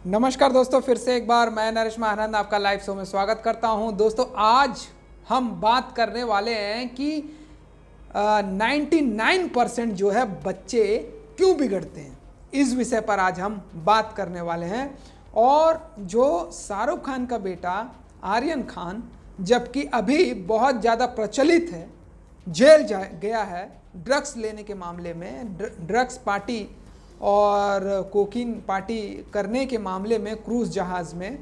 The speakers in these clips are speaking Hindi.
नमस्कार दोस्तों, फिर से एक बार मैं नरेश महानंद आपका लाइव शो में स्वागत करता हूं। दोस्तों आज हम बात करने वाले हैं कि 99% जो है बच्चे क्यों बिगड़ते हैं, इस विषय पर आज हम बात करने वाले हैं। और जो शाहरुख खान का बेटा आर्यन खान, जबकि अभी बहुत ज़्यादा प्रचलित है, जेल जा गया है ड्रग्स लेने के मामले में, ड्रग्स पार्टी और कोकीन पार्टी करने के मामले में क्रूज जहाज़ में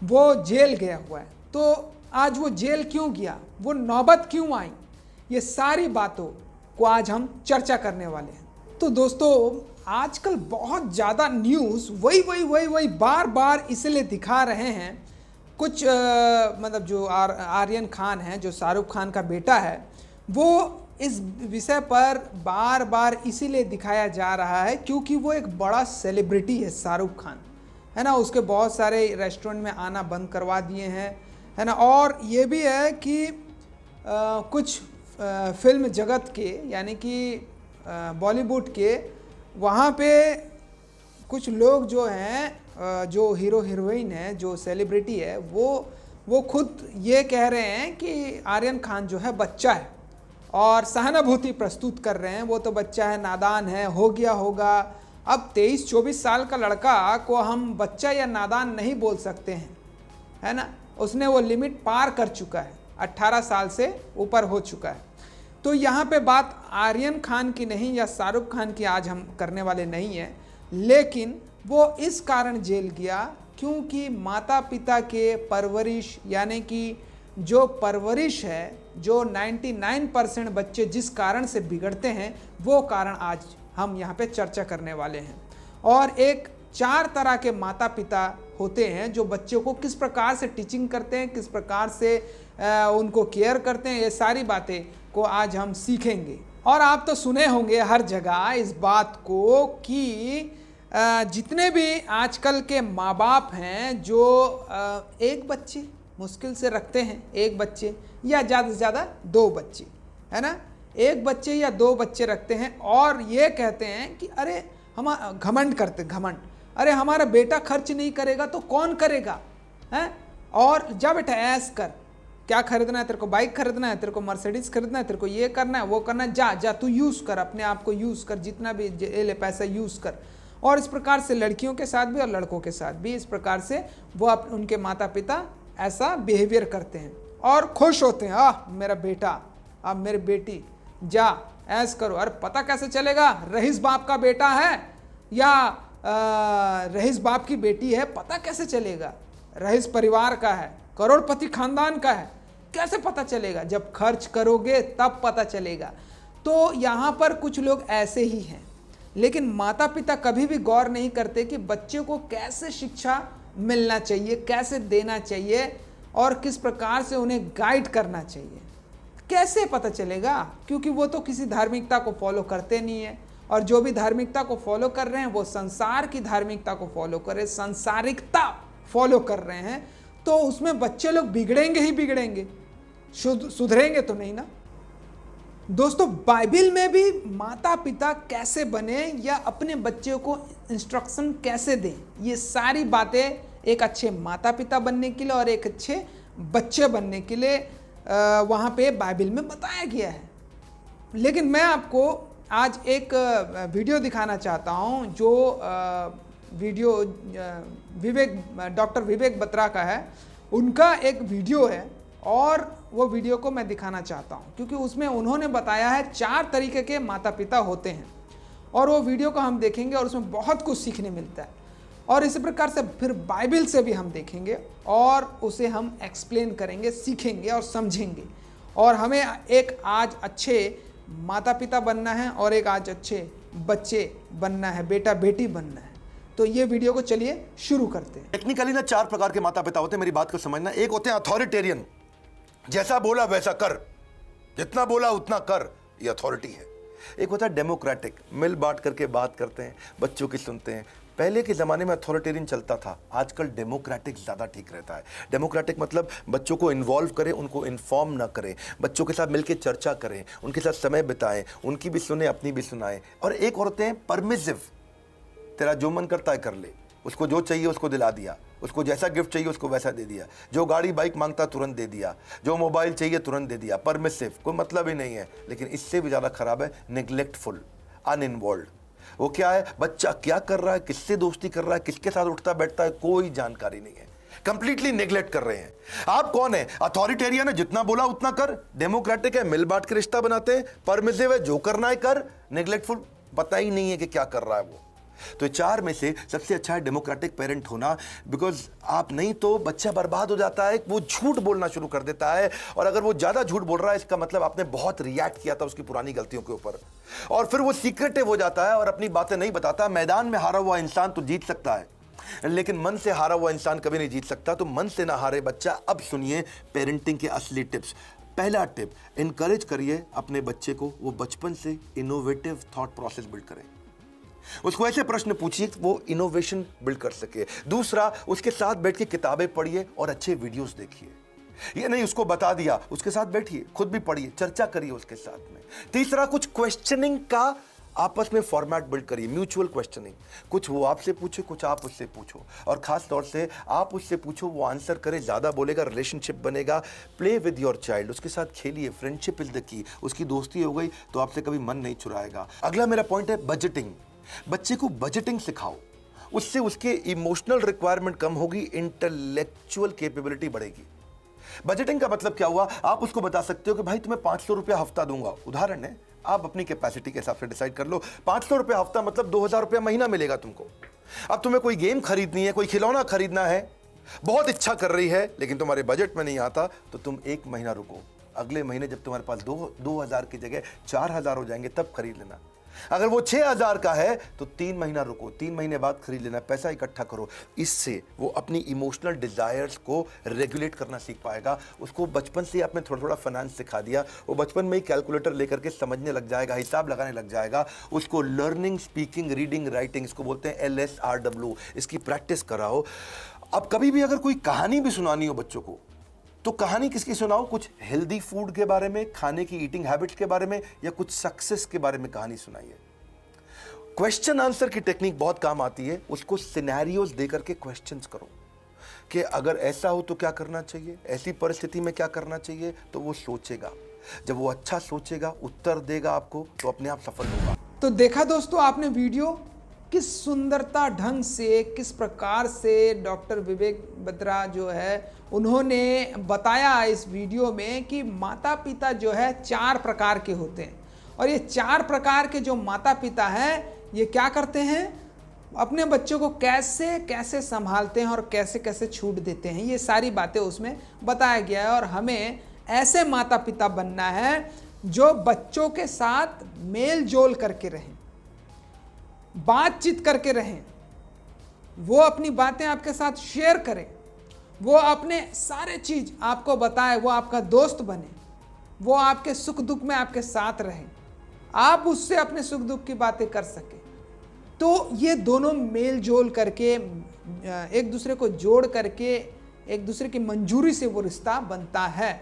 वो जेल गया हुआ है। तो आज वो जेल क्यों गया, वो नौबत क्यों आई, ये सारी बातों को आज हम चर्चा करने वाले हैं। तो दोस्तों आजकल बहुत ज़्यादा न्यूज़ वही बार बार इसलिए दिखा रहे हैं। कुछ मतलब जो आर्यन खान है, जो शाहरुख खान का बेटा है, वो इस विषय पर बार बार इसीलिए दिखाया जा रहा है क्योंकि वो एक बड़ा सेलिब्रिटी है, शाहरुख खान है ना। उसके बहुत सारे रेस्टोरेंट में आना बंद करवा दिए हैं, है ना। और ये भी है कि कुछ फिल्म जगत के, यानी कि बॉलीवुड के, वहाँ पे कुछ लोग जो हैं, जो हीरो हीरोइन है, जो सेलिब्रिटी है, वो खुद ये कह रहे हैं कि आर्यन खान जो है बच्चा है और सहानुभूति प्रस्तुत कर रहे हैं। वो तो बच्चा है, नादान है, हो गया होगा। अब 23-24 साल का लड़का को हम बच्चा या नादान नहीं बोल सकते हैं, है ना। उसने वो लिमिट पार कर चुका है, 18 साल से ऊपर हो चुका है। तो यहाँ पे बात आर्यन खान की नहीं या शाहरुख खान की आज हम करने वाले नहीं है, लेकिन वो इस कारण जेल गया क्योंकि माता पिता के परवरिश, यानी कि जो परवरिश है, जो 99% बच्चे जिस कारण से बिगड़ते हैं, वो कारण आज हम यहाँ पे चर्चा करने वाले हैं। और एक 4 तरह के माता पिता होते हैं जो बच्चों को किस प्रकार से टीचिंग करते हैं, किस प्रकार से उनको केयर करते हैं, ये सारी बातें को आज हम सीखेंगे। और आप तो सुने होंगे हर जगह इस बात को कि जितने भी आजकल के माँ बाप हैं जो एक बच्चे मुश्किल से रखते हैं, एक बच्चे या ज़्यादा से ज़्यादा 2 बच्चे, है ना, एक बच्चे या 2 बच्चे रखते हैं और ये कहते हैं कि अरे हम घमंड करते, घमंड, अरे हमारा बेटा खर्च नहीं करेगा तो कौन करेगा, हैं। और जा बेटा ऐस कर, क्या खरीदना है तेरे को, बाइक खरीदना है तेरे को, मर्सिडीज खरीदना है तेरे को, ये करना है वो करना है, जा जा तू यूज़ कर, अपने आप को यूज़ कर, जितना भी ले पैसा यूज़ कर। और इस प्रकार से लड़कियों के साथ भी और लड़कों के साथ भी इस प्रकार से वो उनके माता पिता ऐसा बिहेवियर करते हैं और खुश होते हैं, मेरा बेटा, अब मेरी बेटी, जा ऐस करो। अरे पता कैसे चलेगा रईस बाप का बेटा है या रईस बाप की बेटी है, पता कैसे चलेगा? रईस परिवार का है, करोड़पति खानदान का है, कैसे पता चलेगा? जब खर्च करोगे तब पता चलेगा। तो यहाँ पर कुछ लोग ऐसे ही हैं, लेकिन माता पिता कभी भी गौर नहीं करते कि बच्चे को कैसे शिक्षा मिलना चाहिए, कैसे देना चाहिए और किस प्रकार से उन्हें गाइड करना चाहिए। कैसे पता चलेगा? क्योंकि वो तो किसी धार्मिकता को फॉलो करते नहीं है, और जो भी धार्मिकता को फॉलो कर रहे हैं वो संसार की धार्मिकता को फॉलो कर रहे हैं, सांसारिकता फॉलो कर रहे हैं। तो उसमें बच्चे लोग बिगड़ेंगे ही बिगड़ेंगे, सुधरेंगे तो नहीं ना। दोस्तों बाइबल में भी माता पिता कैसे बने या अपने बच्चों को इंस्ट्रक्शन कैसे दें, ये सारी बातें एक अच्छे माता पिता बनने के लिए और एक अच्छे बच्चे बनने के लिए वहाँ पे बाइबल में बताया गया है। लेकिन मैं आपको आज एक वीडियो दिखाना चाहता हूँ, जो वीडियो डॉक्टर विवेक बत्रा का है, उनका एक वीडियो है और वो वीडियो को मैं दिखाना चाहता हूँ क्योंकि उसमें उन्होंने बताया है 4 तरीके के माता पिता होते हैं। और वो वीडियो को हम देखेंगे और उसमें बहुत कुछ सीखने मिलता है। और इसी प्रकार से फिर बाइबल से भी हम देखेंगे और उसे हम एक्सप्लेन करेंगे, सीखेंगे और समझेंगे। और हमें एक आज अच्छे माता पिता बनना है और एक आज अच्छे बच्चे बनना है, बेटा बेटी बनना है। तो ये वीडियो को चलिए शुरू करते हैं। टेक्निकली ना 4 प्रकार के माता पिता होते हैं, मेरी बात को समझना। एक होते हैं अथॉरिटेरियन, जैसा बोला वैसा कर, जितना बोला उतना कर, ये अथॉरिटी है। एक होता है डेमोक्रेटिक, मिल बांट करके बात करते हैं, बच्चों की सुनते हैं। पहले के ज़माने में अथॉरिटेरियन चलता था, आजकल डेमोक्रेटिक ज़्यादा ठीक रहता है। डेमोक्रेटिक मतलब बच्चों को इन्वॉल्व करें, उनको इन्फॉर्म ना करें, बच्चों के साथ मिलकर चर्चा करें, उनके साथ समय बिताएं, उनकी भी सुने अपनी भी सुनाएं। और एक और होते हैं परमिसिव, तेरा जो मन करता है कर ले, उसको जो चाहिए उसको दिला दिया, उसको जैसा गिफ्ट चाहिए उसको वैसा दे दिया, जो गाड़ी बाइक मांगता तुरंत दे दिया, जो मोबाइल चाहिए तुरंत दे दिया, परमिसिव, कोई मतलब ही नहीं है। लेकिन इससे भी ज़्यादा खराब है निग्लेक्टफुल, अनइन्वॉल्व। वो क्या है, बच्चा क्या कर रहा है, किससे दोस्ती कर रहा है, किसके साथ उठता बैठता है, कोई जानकारी नहीं है, कंप्लीटली नेग्लेक्ट कर रहे हैं। आप कौन है, अथॉरिटेरियन है, जितना बोला उतना कर, डेमोक्रेटिक है, मिल बांट के रिश्ता बनाते हैं, परमिसिव है, जो करना है कर, नेग्लेक्टफुल, पता ही नहीं है कि क्या कर रहा है वो। तो चार में से सबसे अच्छा है डेमोक्रेटिक पेरेंट होना, बिकॉज आप नहीं तो बच्चा बर्बाद हो जाता है, वो झूठ बोलना शुरू कर देता है, और अगर वो ज्यादा झूठ बोल रहा है इसका मतलब आपने बहुत रिएक्ट किया था उसकी पुरानी गलतियों के ऊपर, और फिर वो सीक्रेटिव हो जाता है और अपनी बातें नहीं बताता। मैदान में हारा हुआ इंसान तो जीत सकता है, लेकिन मन से हारा हुआ इंसान कभी नहीं जीत सकता। तो मन से ना हारे बच्चा। अब सुनिए पेरेंटिंग के असली टिप्स। पहला टिप, इनकरेज करिए अपने बच्चे को, वो बचपन से इनोवेटिव थॉट प्रोसेस बिल्ड करें। उसको ऐसे प्रश्न पूछिए वो इनोवेशन बिल्ड कर सके। दूसरा, उसके साथ बैठ के किताबें पढ़िए और अच्छे वीडियोस देखिए। ये नहीं उसको बता दिया, उसके साथ बैठिए, खुद भी पढ़िए, चर्चा करिए उसके साथ में। तीसरा, कुछ क्वेश्चनिंग का आपस में फॉर्मेट बिल्ड करिए, म्यूचुअल क्वेश्चनिंग। कुछ वो आपसे पूछे, कुछ आप उससे पूछो, और खास तौर से आप उससे पूछो, वो आंसर करे, ज्यादा बोलेगा, रिलेशनशिप बनेगा। प्ले विद योर चाइल्ड, उसके साथ खेलिए, फ्रेंडशिप इज द की। उसकी दोस्ती हो गई तो आपसे कभी मन नहीं चुराएगा। अगला मेरा पॉइंट है बजटिंग। बच्चे को बजटिंग सिखाओ, उससे उसके इमोशनल रिक्वायरमेंट कम होगी, इंटेलेक्चुअल कैपेबिलिटी बढ़ेगी। बजटिंग का मतलब क्या हुआ, आप उसको बता सकते हो कि भाई तुम्हें 500 रुपया हफ्ता दूंगा, उदाहरण है, आप अपनी कैपेसिटी के हिसाब से डिसाइड कर लो। 500 रुपया हफ्ता मतलब 2000 रुपया महीना मिलेगा तुमको। अब तुम्हें कोई गेम खरीदनी है, कोई खिलौना खरीदना है, बहुत इच्छा कर रही है, लेकिन तुम्हारे बजट में नहीं आता, तो तुम 1 महीना रुको। अगले महीने जब तुम्हारे पास 2000 की जगह 4000 हो जाएंगे तब खरीद लेना। अगर वो 6000 का है तो 3 महीना रुको, 3 महीने बाद खरीद लेना। पैसा इकट्ठा करो, इससे वो अपनी इमोशनल डिजायर्स को रेगुलेट करना सीख पाएगा। उसको बचपन से आपने थोड़ा थोड़ा फाइनेंस सिखा दिया, वो बचपन में ही कैलकुलेटर लेकर के समझने लग जाएगा, हिसाब लगाने लग जाएगा। उसको लर्निंग, स्पीकिंग, रीडिंग, राइटिंग, इसको बोलते हैं LSRW, इसकी प्रैक्टिस कराओ। अब कभी भी अगर कोई कहानी भी सुनानी हो बच्चों को, तो कहानी किसकी सुनाओ, कुछ हेल्दी फूड के बारे में, खाने की ईटिंग हैबिट्स के बारे में, या कुछ सक्सेस के बारे में कहानी सुनाइए। क्वेश्चन आंसर की टेक्निक बहुत काम आती है। उसको सिनेरियोज देकर के क्वेश्चंस करो कि अगर ऐसा हो तो क्या करना चाहिए, ऐसी परिस्थिति में क्या करना चाहिए, तो वो सोचेगा। जब वो अच्छा सोचेगा, उत्तर देगा आपको, तो अपने आप सफल होगा। तो देखा दोस्तों आपने वीडियो, किस सुंदरता ढंग से, किस प्रकार से डॉक्टर विवेक बत्रा जो है उन्होंने बताया इस वीडियो में कि माता पिता जो है 4 प्रकार के होते हैं, और ये 4 प्रकार के जो माता पिता हैं ये क्या करते हैं, अपने बच्चों को कैसे कैसे संभालते हैं और कैसे कैसे छूट देते हैं, ये सारी बातें उसमें बताया गया है। और हमें ऐसे माता पिता बनना है जो बच्चों के साथ मेल जोल करके रहें, बातचीत करके रहें, वो अपनी बातें आपके साथ शेयर करें, वो अपने सारे चीज आपको बताए, वो आपका दोस्त बने, वो आपके सुख दुख में आपके साथ रहे, आप उससे अपने सुख दुख की बातें कर सके। तो ये दोनों मेल जोल करके, एक दूसरे को जोड़ करके, एक दूसरे की मंजूरी से वो रिश्ता बनता है।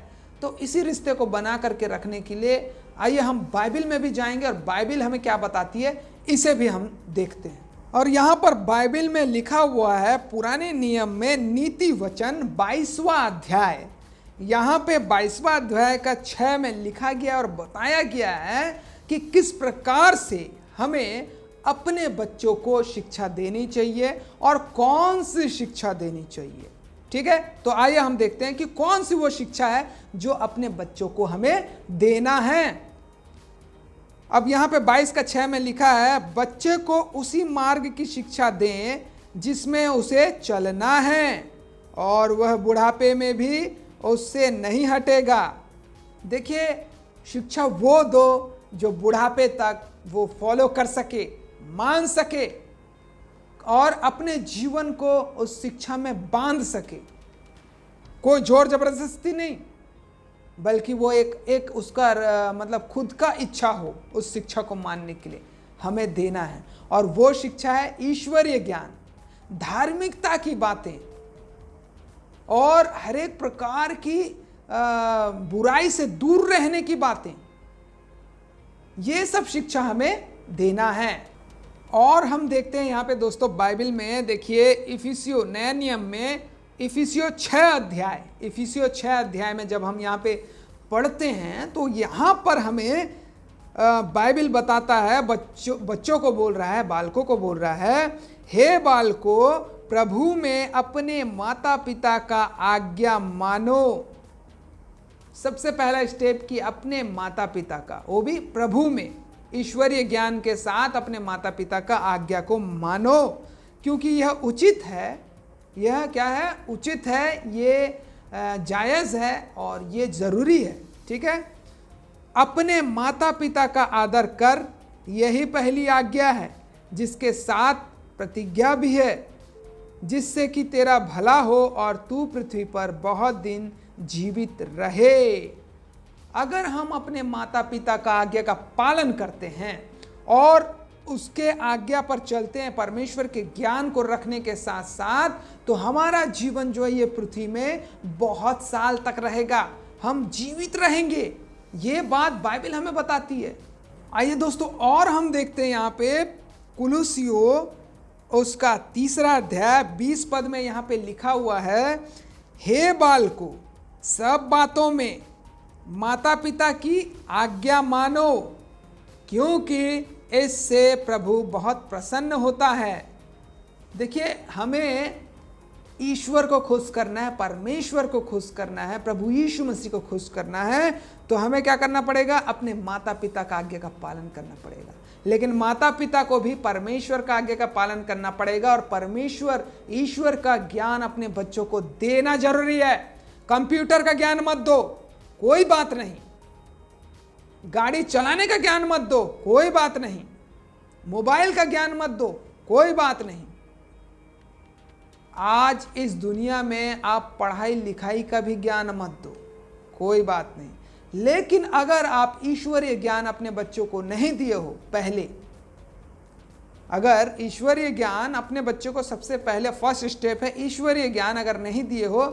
तो इसी रिश्ते को बना करके रखने के लिए आइए हम बाइबल में भी जाएंगे, और बाइबल हमें क्या बताती है इसे भी हम देखते हैं। और यहाँ पर बाइबल में लिखा हुआ है, पुराने नियम में नीति वचन 22वां अध्याय, यहाँ पे 22वां अध्याय का 6 में लिखा गया और बताया गया है कि किस प्रकार से हमें अपने बच्चों को शिक्षा देनी चाहिए और कौन सी शिक्षा देनी चाहिए। ठीक है, तो आइए हम देखते हैं कि कौन सी वो शिक्षा है जो अपने बच्चों को हमें देना है। अब यहां पे 22 का 6 में लिखा है, बच्चे को उसी मार्ग की शिक्षा दें जिसमें उसे चलना है, और वह बुढ़ापे में भी उससे नहीं हटेगा। देखिए, शिक्षा वो दो जो बुढ़ापे तक वो फॉलो कर सके, मान सके, और अपने जीवन को उस शिक्षा में बांध सके। कोई जोर जबरदस्ती नहीं, बल्कि वो एक उसका मतलब खुद का इच्छा हो उस शिक्षा को मानने के लिए हमें देना है। और वो शिक्षा है ईश्वरीय ज्ञान, धार्मिकता की बातें, और हर एक प्रकार की बुराई से दूर रहने की बातें। ये सब शिक्षा हमें देना है। और हम देखते हैं यहाँ पे दोस्तों बाइबल में, देखिए इफिसियो नए नियम में इफिसियो 6 अध्याय में जब हम यहाँ पे पढ़ते हैं तो यहाँ पर हमें बाइबल बताता है, बच्चों को बोल रहा है, बालकों को बोल रहा है, हे बालकों प्रभु में अपने माता पिता का आज्ञा मानो। सबसे पहला स्टेप कि अपने माता पिता का, वो भी प्रभु में, ईश्वरीय ज्ञान के साथ अपने माता पिता का आज्ञा को मानो, क्योंकि यह उचित है। यह क्या है? उचित है, ये जायज़ है और ये ज़रूरी है। ठीक है, अपने माता पिता का आदर कर, यही पहली आज्ञा है, जिसके साथ प्रतिज्ञा भी है, जिससे कि तेरा भला हो और तू पृथ्वी पर बहुत दिन जीवित रहे। अगर हम अपने माता पिता का आज्ञा का पालन करते हैं और उसके आज्ञा पर चलते हैं, परमेश्वर के ज्ञान को रखने के साथ साथ, तो हमारा जीवन जो है ये पृथ्वी में बहुत साल तक रहेगा, हम जीवित रहेंगे। ये बात बाइबल हमें बताती है। आइए दोस्तों, और हम देखते हैं यहाँ पे कुलुसियो उसका 3 अध्याय 20 पद में यहाँ पे लिखा हुआ है, हे बालकों सब बातों में माता पिता की आज्ञा मानो, क्योंकि इससे प्रभु बहुत प्रसन्न होता है। देखिए, हमें ईश्वर को खुश करना है, परमेश्वर को खुश करना है, प्रभु यीशु मसीह को खुश करना है, तो हमें क्या करना पड़ेगा? अपने माता पिता का आज्ञा का पालन करना पड़ेगा। लेकिन माता पिता को भी परमेश्वर का आज्ञा का पालन करना पड़ेगा, और परमेश्वर ईश्वर का ज्ञान अपने बच्चों को देना जरूरी है। कंप्यूटर का ज्ञान मत दो, कोई बात नहीं। गाड़ी चलाने का ज्ञान मत दो, कोई बात नहीं। मोबाइल का ज्ञान मत दो, कोई बात नहीं। आज इस दुनिया में आप पढ़ाई लिखाई का भी ज्ञान मत दो, कोई बात नहीं। लेकिन अगर आप ईश्वरीय ज्ञान अपने बच्चों को नहीं दिए हो पहले, अगर ईश्वरीय ज्ञान अपने बच्चों को, सबसे पहले फर्स्ट स्टेप है ईश्वरीय ज्ञान अगर नहीं दिए हो,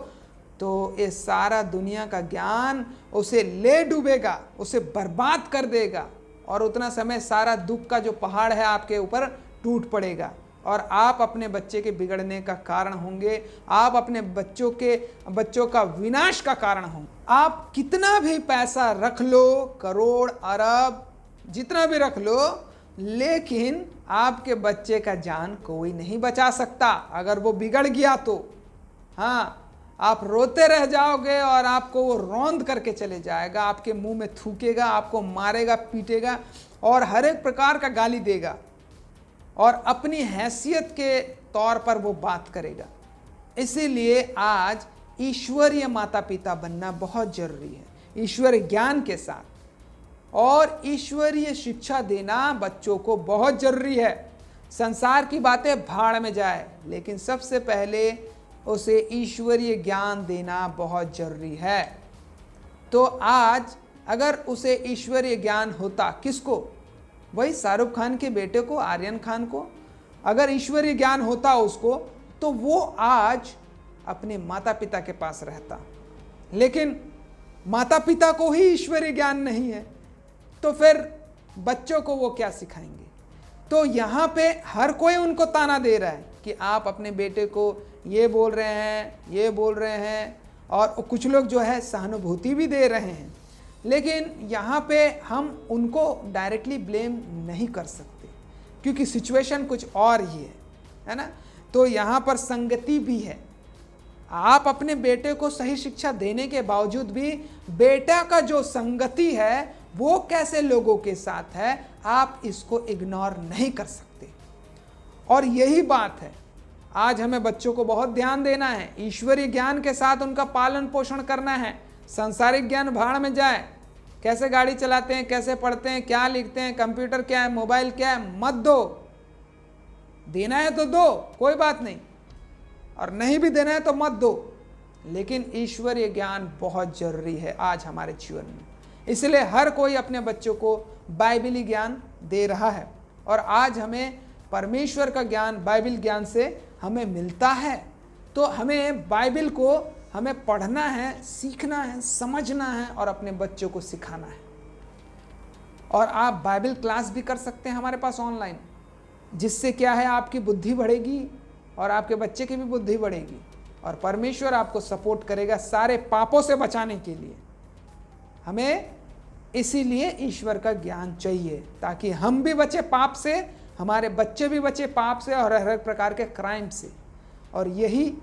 तो ये सारा दुनिया का ज्ञान उसे ले डूबेगा, उसे बर्बाद कर देगा, और उतना समय सारा दुख का जो पहाड़ है आपके ऊपर टूट पड़ेगा, और आप अपने बच्चे के बिगड़ने का कारण होंगे, आप अपने बच्चों का विनाश का कारण होंगे। आप कितना भी पैसा रख लो, करोड़ अरब जितना भी रख लो, लेकिन आपके बच्चे का जान कोई नहीं बचा सकता अगर वो बिगड़ गया तो। हाँ, आप रोते रह जाओगे और आपको वो रौंद करके चले जाएगा, आपके मुंह में थूकेगा, आपको मारेगा, पीटेगा और हर एक प्रकार का गाली देगा, और अपनी हैसियत के तौर पर वो बात करेगा। इसीलिए आज ईश्वरीय माता पिता बनना बहुत जरूरी है, ईश्वरीय ज्ञान के साथ, और ईश्वरीय शिक्षा देना बच्चों को बहुत जरूरी है। संसार की बातें भाड़ में जाए, लेकिन सबसे पहले उसे ईश्वरीय ज्ञान देना बहुत जरूरी है। तो आज अगर उसे ईश्वरीय ज्ञान होता, किसको? वही शाहरुख खान के बेटे को, आर्यन खान को, अगर ईश्वरीय ज्ञान होता उसको, तो वो आज अपने माता पिता के पास रहता। लेकिन माता पिता को ही ईश्वरीय ज्ञान नहीं है, तो फिर बच्चों को वो क्या सिखाएंगे? तो यहाँ पे हर कोई उनको ताना दे रहा है कि आप अपने बेटे को ये बोल रहे हैं, ये बोल रहे हैं, और कुछ लोग जो है सहानुभूति भी दे रहे हैं। लेकिन यहाँ पे हम उनको डायरेक्टली ब्लेम नहीं कर सकते, क्योंकि सिचुएशन कुछ और ही है ना। तो यहाँ पर संगति भी है। आप अपने बेटे को सही शिक्षा देने के बावजूद भी बेटा का जो संगति है वो कैसे लोगों के साथ है, आप इसको इग्नोर नहीं कर सकते। और यही बात है, आज हमें बच्चों को बहुत ध्यान देना है, ईश्वरीय ज्ञान के साथ उनका पालन पोषण करना है। सांसारिक ज्ञान भाड़ में जाए, कैसे गाड़ी चलाते हैं, कैसे पढ़ते हैं, क्या लिखते हैं, कंप्यूटर क्या है, मोबाइल क्या है, मत दो। देना है तो दो, कोई बात नहीं, और नहीं भी देना है तो मत दो। लेकिन ईश्वरीय ज्ञान बहुत जरूरी है आज हमारे जीवन में, इसलिए हर कोई अपने बच्चों को बाइबली ज्ञान दे रहा है। और आज हमें परमेश्वर का ज्ञान बाइबल ज्ञान से हमें मिलता है, तो हमें बाइबल को हमें पढ़ना है, सीखना है, समझना है और अपने बच्चों को सिखाना है। और आप बाइबल क्लास भी कर सकते हैं हमारे पास ऑनलाइन। जिससे क्या है, आपकी बुद्धि बढ़ेगी और आपके बच्चे की भी बुद्धि बढ़ेगी और परमेश्वर आपको सपोर्ट करेगा सारे पापों से बचाने के लिए। हमें इसीलिए ईश्वर का ज्ञान चाहिए ताकि हम भी बचे पाप से, हमारे बच्चे भी बचे पाप से और हर एक प्रकार के क्राइम से। और यही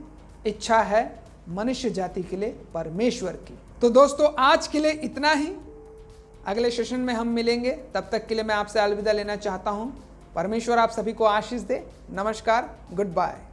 इच्छा है मनुष्य जाति के लिए परमेश्वर की। तो दोस्तों आज के लिए इतना ही। अगले सेशन में हम मिलेंगे, तब तक के लिए मैं आपसे अलविदा लेना चाहता हूं। परमेश्वर आप सभी को आशीष दे। नमस्कार, गुड बाय।